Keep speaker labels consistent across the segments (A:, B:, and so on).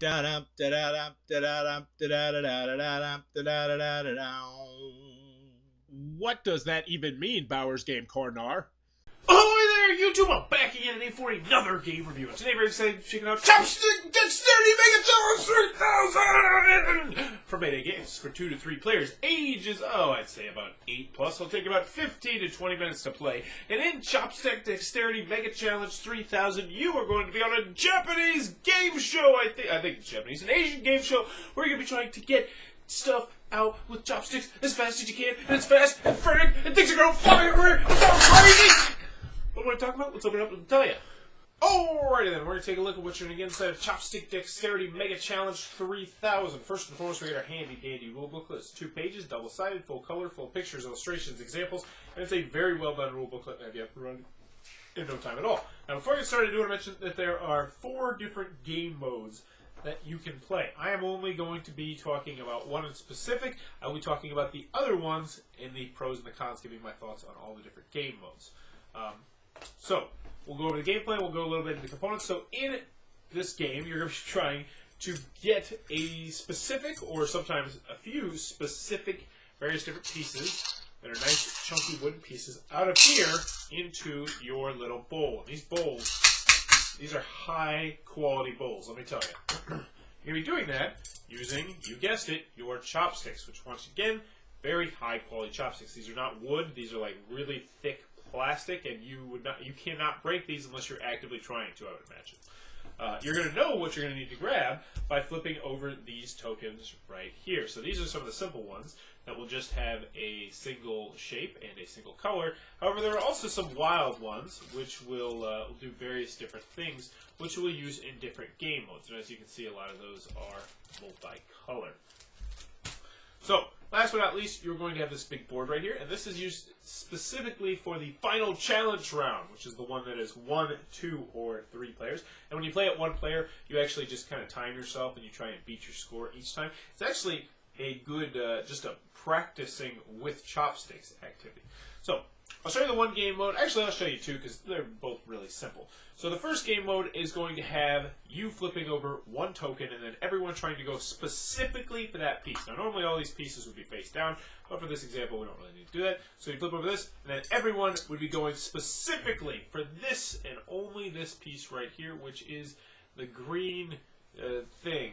A: Da-dum, da-da-dum, da-da-dum, da-da-da-da-da-dum, da-da-da-da-da-dum. What does that even mean, Bowers Game Corner?
B: Ahoy there, YouTube! I'm back again today for another game review. And today we're excited to check out Chopstick, Dexterity, MegaChallenge 3000! For Mayday games, for 2 to 3 players, ages, I'd say about 8 plus. It'll take about 15 to 20 minutes to play. And in Chopstick, Dexterity, MegaChallenge 3000, you are going to be on a Japanese game show, I think it's Japanese, an Asian game show, where you're going to be trying to get stuff out with chopsticks as fast as you can, and it's fast and frantic, and things are going to fly everywhere, it sounds crazy! What do I talk about? Let's open it up and tell you. Alrighty then, we're going to take a look at what's going to get inside of Chopstick Dexterity Megachallenge 3000. First and foremost, we get our handy dandy rule booklet. It's 2 pages, double-sided, full color, full pictures, illustrations, examples, and it's a very well done rule booklet that you have to run in no time at all. Now before I get started, I do want to mention that there are 4 different game modes that you can play. I am only going to be talking about one in specific. I will be talking about the other ones in the pros and the cons, giving my thoughts on all the different game modes. So, we'll go over the gameplay, we'll go a little bit into the components. So in this game, you're going to be trying to get a specific, or sometimes a few specific, various different pieces that are nice, chunky wooden pieces out of here into your little bowl. And these bowls, these are high quality bowls, let me tell you. You're going to be doing that using, you guessed it, your chopsticks, which once again, very high quality chopsticks. These are not wood, these are like really thick plastic, and you cannot break these unless you're actively trying to, I would imagine. You're going to know what you're going to need to grab by flipping over these tokens right here. So these are some of the simple ones that will just have a single shape and a single color. However, there are also some wild ones which will do various different things, which we'll use in different game modes. And as you can see, a lot of those are multicolor. So, last but not least, you're going to have this big board right here, and this is used specifically for the final challenge round, which is the one that is 1, 2, or 3 players. And when you play at 1 player, you actually just kind of time yourself and you try and beat your score each time. It's actually a good, just a practicing with chopsticks activity. So, I'll show you the 1 game mode. Actually, I'll show you 2 because they're both really simple. So the first game mode is going to have you flipping over 1 token and then everyone trying to go specifically for that piece. Now normally all these pieces would be face down, but for this example we don't really need to do that. So you flip over this and then everyone would be going specifically for this and only this piece right here, which is the green thing.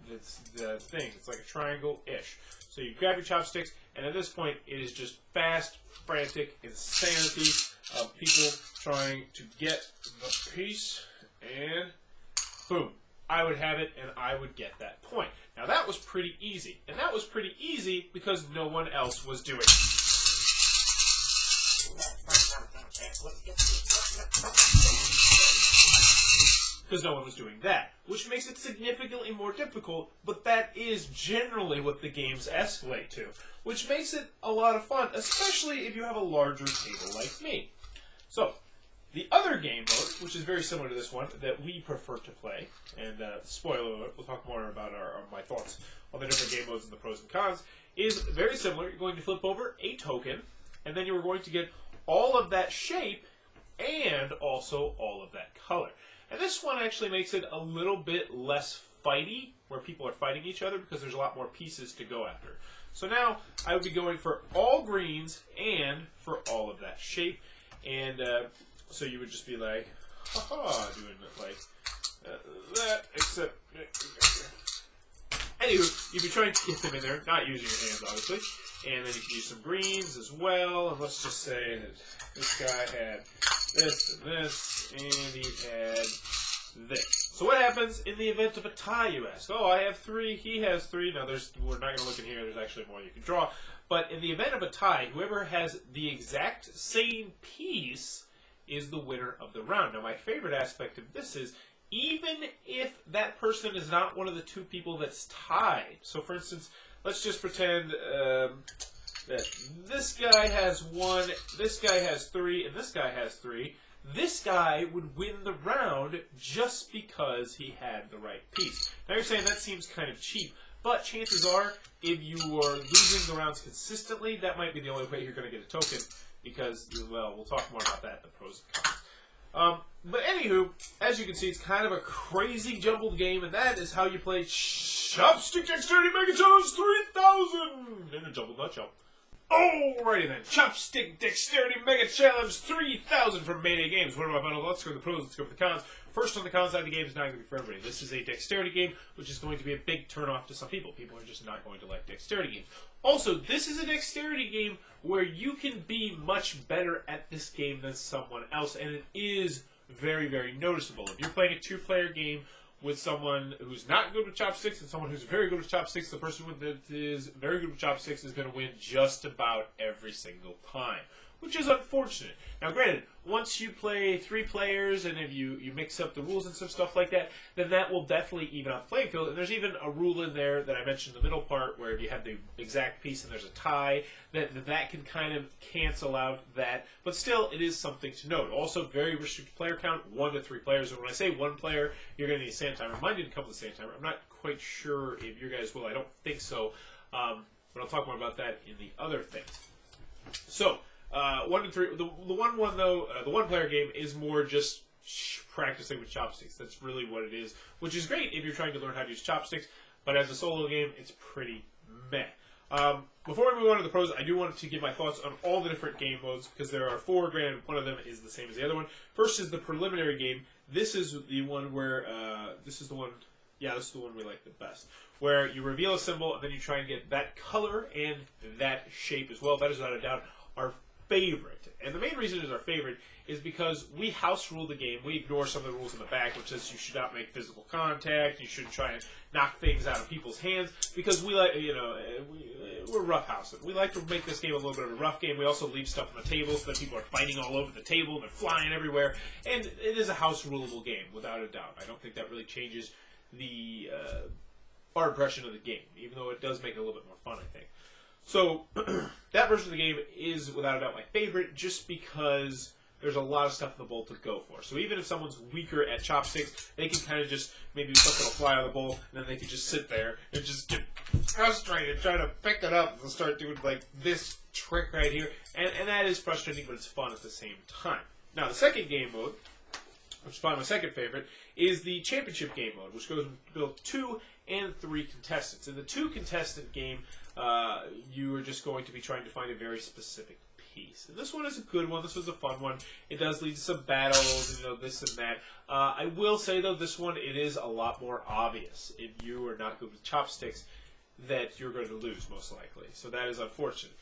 B: It's the thing. It's like a triangle-ish. So you grab your chopsticks, and at this point, it is just fast, frantic insanity of people trying to get the piece, and boom, I would have it, and I would get that point. Now that was pretty easy, and that was pretty easy because no one else was doing it. Because no one was doing that, which makes it significantly more difficult, but that is generally what the games escalate to, which makes it a lot of fun, especially if you have a larger table like me. So, the other game mode, which is very similar to this one, that we prefer to play, and spoiler alert, we'll talk more about my thoughts on the different game modes and the pros and cons, is very similar. You're going to flip over a token, and then you're going to get all of that shape and also all of that color. And this one actually makes it a little bit less fighty, where people are fighting each other, because there's a lot more pieces to go after. So now, I would be going for all greens and for all of that shape. And so you would just be like, haha, doing it like that, except... Anywho, you'd be trying to get them in there, not using your hands, obviously. And then you can use some greens as well. And let's just say that this guy had this and this, and he had this. So what happens in the event of a tie, you ask? Oh, I have 3, he has 3. Now, we're not going to look in here. There's actually more you can draw. But in the event of a tie, whoever has the exact same piece is the winner of the round. Now, my favorite aspect of this is, even if that person is not one of the 2 people that's tied. So, for instance, let's just pretend that this guy has 1, this guy has 3, and this guy has 3. This guy would win the round just because he had the right piece. Now you're saying that seems kind of cheap, but chances are, if you are losing the rounds consistently, that might be the only way you're going to get a token, because, well, we'll talk more about that in the pros and cons. But anywho, as you can see, it's kind of a crazy jumbled game, and that is how you play Chopstick Dexterity MegaChallenge 3000 in a jumbled nutshell. Alrighty then, Chopstick Dexterity MegaChallenge 3000 from Mayday Games. What are my final thoughts? Let's go to the pros, let's go to the cons. First on the cons side, the game is not going to be for everybody. This is a dexterity game, which is going to be a big turnoff to some people. People are just not going to like dexterity games. Also, this is a dexterity game where you can be much better at this game than someone else, and it is very, very noticeable. If you're playing a two-player game with someone who's not good with chopsticks and someone who's very good with chopsticks, the person that is very good with chopsticks is going to win just about every single time, which is unfortunate. Now, granted, once you play 3 players and if you mix up the rules and some stuff like that, then that will definitely even out the playing field. And there's even a rule in there that I mentioned in the middle part where if you have the exact piece and there's a tie, that can kind of cancel out that. But still, it is something to note. Also, very restricted player count, 1 to 3 players. And when I say 1 player, you're going to need a sand timer. Mine didn't come with a sand timer. I'm not quite sure if your guys will. I don't think so. But I'll talk more about that in the other things. So, 1 to 3. The 1-1 though, the 1-player game is more just practicing with chopsticks. That's really what it is, which is great if you're trying to learn how to use chopsticks. But as a solo game, it's pretty meh. Before we move on to the pros, I do want to give my thoughts on all the different game modes because there are 4. Granted, one of them is the same as the other one. First is the preliminary game. This is the one where this is the one we like the best, where you reveal a symbol and then you try and get that color and that shape as well. That is without a doubt our favorite. And the main reason it is our favorite is because we house rule the game. We ignore some of the rules in the back, which says you should not make physical contact, you shouldn't try and knock things out of people's hands, because we like, we're rough housing. We like to make this game a little bit of a rough game. We also leave stuff on the table so that people are fighting all over the table, they're flying everywhere, and it is a house rulable game, without a doubt. I don't think that really changes the our impression of the game, even though it does make it a little bit more fun, I think. So, that version of the game is, without a doubt, my favorite, just because there's a lot of stuff in the bowl to go for. So even if someone's weaker at chopsticks, they can kind of just, maybe something will fly out of the bowl, and then they can just sit there and just get frustrated trying to pick it up and start doing, like, this trick right here. And that is frustrating, but it's fun at the same time. Now, the second game mode, which is probably my second favorite, is the championship game mode, which goes with both 2 and 3 contestants. In the 2-contestant game, you are just going to be trying to find a very specific piece. And this one is a good one. This was a fun one. It does lead to some battles, and this and that. I will say, though, this one, it is a lot more obvious. If you are not good with chopsticks, that you're going to lose, most likely. So that is unfortunate.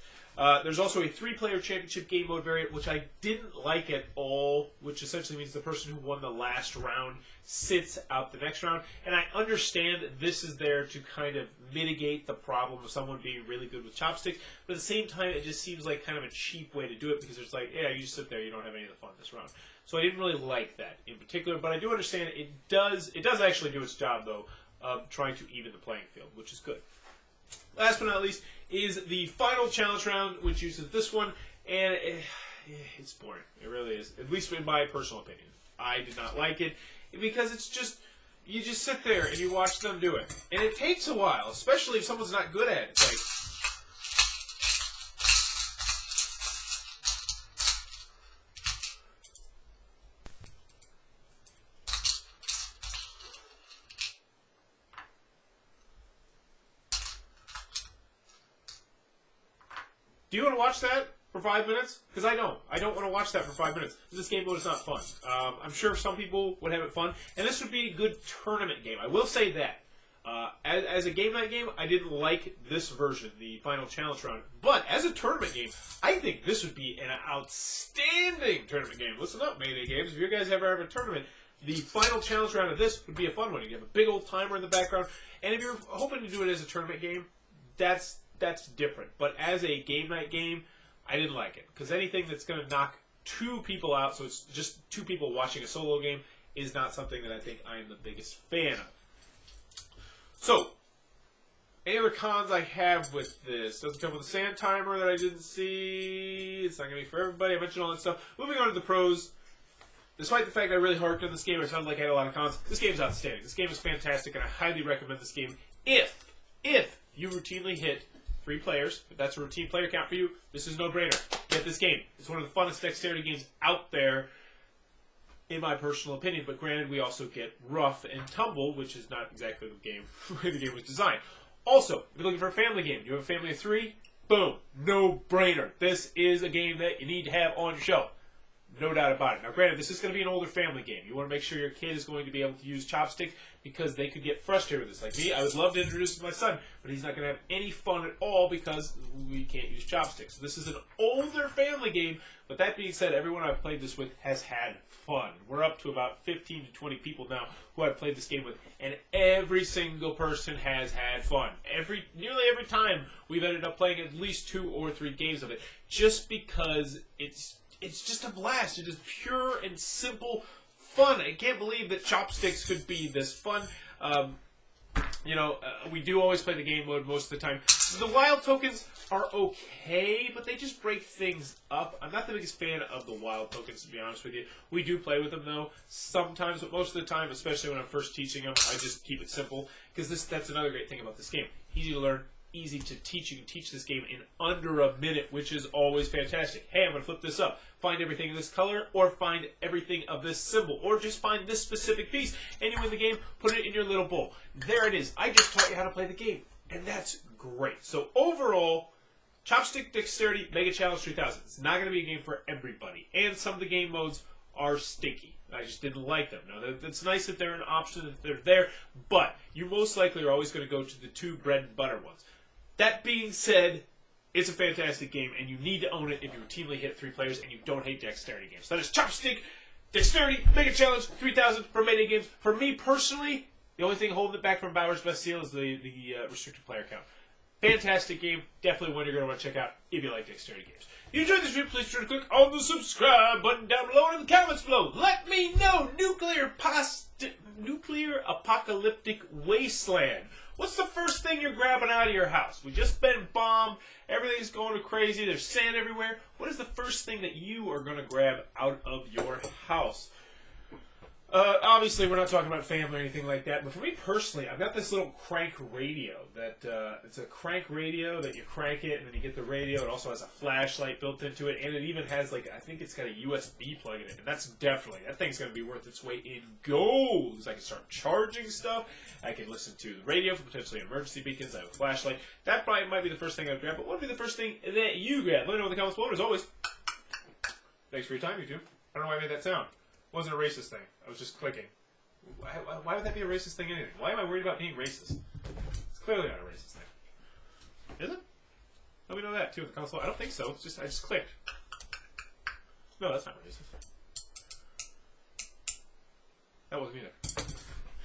B: There's also a 3-player championship game mode variant, which I didn't like at all, which essentially means the person who won the last round sits out the next round. And I understand that this is there to kind of mitigate the problem of someone being really good with chopsticks, but at the same time, it just seems like kind of a cheap way to do it, because it's like, yeah, you just sit there, you don't have any of the fun this round. So I didn't really like that in particular, but I do understand it does actually do its job, though, of trying to even the playing field, which is good. Last but not least is the final challenge round, which uses this one, and it's boring. It really is, at least in my personal opinion. I did not like it, because it's just, you just sit there and you watch them do it. And it takes a while, especially if someone's not good at it. It's like, do you want to watch that for 5 minutes? Because I don't. I don't want to watch that for 5 minutes. This game mode is not fun. I'm sure some people would have it fun, and this would be a good tournament game. I will say that. As a game night game, I didn't like this version, the final challenge round. But as a tournament game, I think this would be an outstanding tournament game. Listen up, Mayday Games. If you guys ever have a tournament, the final challenge round of this would be a fun one. You have a big old timer in the background, and if you're hoping to do it as a tournament game, that's different. But as a game night game, I didn't like it. Because anything that's going to knock 2 people out, so it's just 2 people watching a solo game, is not something that I think I am the biggest fan of. So, any other cons I have with this? Doesn't come with a sand timer that I didn't see. It's not going to be for everybody. I mentioned all that stuff. Moving on to the pros. Despite the fact I really harped on this game, it sounded like I had a lot of cons. This game is outstanding. This game is fantastic, and I highly recommend this game if you routinely hit 3 players. If that's a routine player count for you, this is no-brainer. Get this game. It's one of the funnest dexterity games out there. in my personal opinion. But granted, we also get rough and tumble, which is not exactly the game way the game was designed. Also, if you're looking for a family game, you have a family of 3, boom, no brainer. This is a game that you need to have on your shelf. No doubt about it. Now, granted, this is going to be an older family game. You want to make sure your kid is going to be able to use Chopstick because they could get frustrated with this. Like me, I would love to introduce it to my son, but he's not going to have any fun at all because we can't use Chopsticks. So this is an older family game, but that being said, everyone I've played this with has had fun. We're up to about 15 to 20 people now who I've played this game with, and every single person has had fun. Nearly every time we've ended up playing at least 2 or 3 games of it, just because it's just a blast. It is pure and simple fun. I can't believe that Chopsticks could be this fun. We do always play the game mode most of the time. The wild tokens are okay, but they just break things up. I'm not the biggest fan of the wild tokens, to be honest with you. We do play with them, though, sometimes, but most of the time, especially when I'm first teaching them, I just keep it simple, because that's another great thing about this game. Easy to learn, easy to teach. You can teach this game in under a minute, which is always fantastic. Hey, I'm going to flip this up. Find everything in this color, or find everything of this symbol, or just find this specific piece, and you win the game, put it in your little bowl. There it is. I just taught you how to play the game, and that's great. So overall, Chopstick Dexterity MegaChallenge 3000. It's not going to be a game for everybody, and some of the game modes are stinky. I just didn't like them. Now, it's nice that they're an option, that they're there, but you most likely are always going to go to the 2 bread and butter ones. That being said, it's a fantastic game, and you need to own it if you routinely hit 3 players and you don't hate dexterity games. So that is Chopstick Dexterity MegaChallenge 3000 for Mayday games. For me personally, the only thing holding it back from Bauer's Best Seal is the restricted player count. Fantastic game. Definitely one you're going to want to check out if you like dexterity games. If you enjoyed this video, please try to click on the subscribe button down below and in the comments below. Let me know. Nuclear apocalyptic wasteland. What's the first thing you're grabbing out of your house? We just been bombed. Everything's going crazy. There's sand everywhere. What is the first thing that you are going to grab out of your house? Obviously, we're not talking about family or anything like that, but for me personally, I've got this little crank radio that it's a crank radio that you crank it and then you get the radio. It also has a flashlight built into it, and it even has, like, I think it's got a USB plug in it, and that thing's going to be worth its weight in gold, because I can start charging stuff. I can listen to the radio for potentially emergency beacons. I have a flashlight. That probably might be the first thing I'd grab, but what would be the first thing that you grab? Let me know in the comments below. As always, thanks for your time, YouTube. I don't know why I made that sound. It wasn't a racist thing. I was just clicking. Why would that be a racist thing anyway? Why am I worried about being racist? It's clearly not a racist thing. Is it? Let me know that, too, in the comments below. I don't think so. It's just, I just clicked. No, that's not racist. That wasn't either.